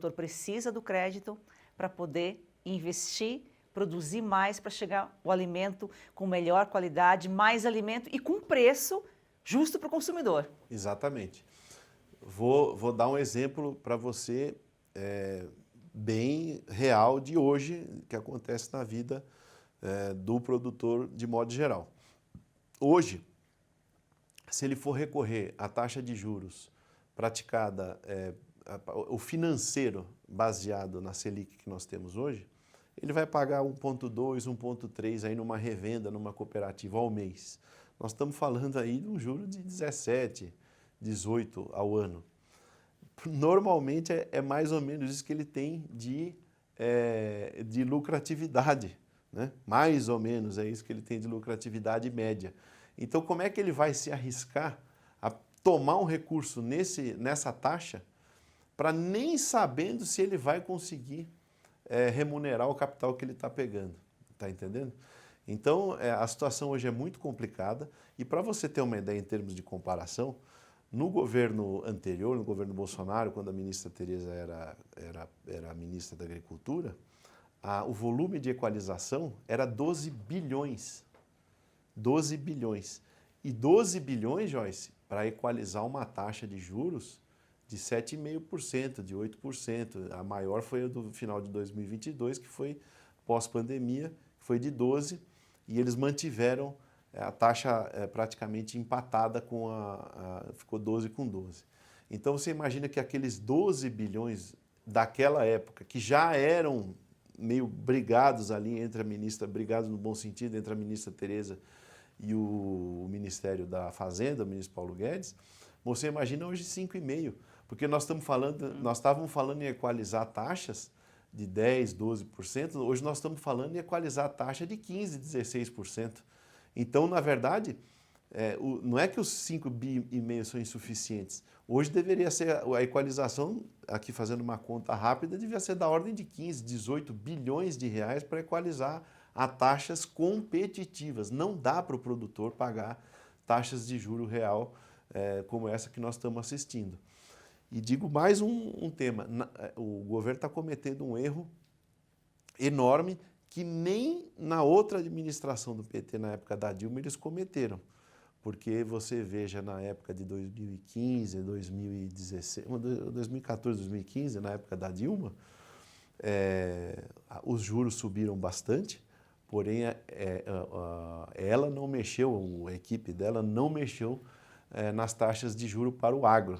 produtor precisa do crédito para poder investir, produzir mais para chegar o alimento com melhor qualidade, mais alimento e com preço justo para o consumidor. Exatamente. Vou dar um exemplo para você bem real de hoje, que acontece na vida do produtor de modo geral. Hoje, se ele for recorrer à taxa de juros praticada, o financeiro baseado na Selic que nós temos hoje, ele vai pagar 1,2, 1,3 aí numa revenda, numa cooperativa ao mês. Nós estamos falando aí de um juro de 17, 18 ao ano. Normalmente é mais ou menos isso que ele tem de lucratividade, né? Mais ou menos é isso que ele tem de lucratividade média. Então, como é que ele vai se arriscar a tomar um recurso nessa taxa para nem sabendo se ele vai conseguir remunerar o capital que ele está pegando? Está entendendo? Então, a situação hoje é muito complicada e para você ter uma ideia em termos de comparação, no governo anterior, no governo Bolsonaro, quando a ministra Tereza era a ministra da Agricultura, o volume de equalização era 12 bilhões. 12 bilhões. E 12 bilhões, Joyce, para equalizar uma taxa de juros de 7,5%, de 8%. A maior foi a do final de 2022, que foi pós-pandemia, que foi de 12%, e eles mantiveram a taxa praticamente empatada com ficou 12 com 12. Então você imagina que aqueles 12 bilhões daquela época, que já eram meio brigados ali entre a ministra, brigados no bom sentido, entre a ministra Tereza e o Ministério da Fazenda, o ministro Paulo Guedes, você imagina hoje 5,5%, porque nós estávamos falando em equalizar taxas de 10%, 12%, hoje nós estamos falando em equalizar a taxa de 15%, 16%. Então, na verdade, não é que os 5,5 bi são insuficientes. Hoje deveria ser a equalização, aqui fazendo uma conta rápida, devia ser da ordem de 15, 18 bilhões de reais para equalizar a taxas competitivas. Não dá para o produtor pagar taxas de juro real como essa que nós estamos assistindo. E digo mais um tema, o governo está cometendo um erro enorme que nem na outra administração do PT, na época da Dilma, eles cometeram. Porque você veja na época de 2015, 2016, 2014, 2015, na época da Dilma, os juros subiram bastante, porém ela não mexeu, a equipe dela não mexeu nas taxas de juro para o agro.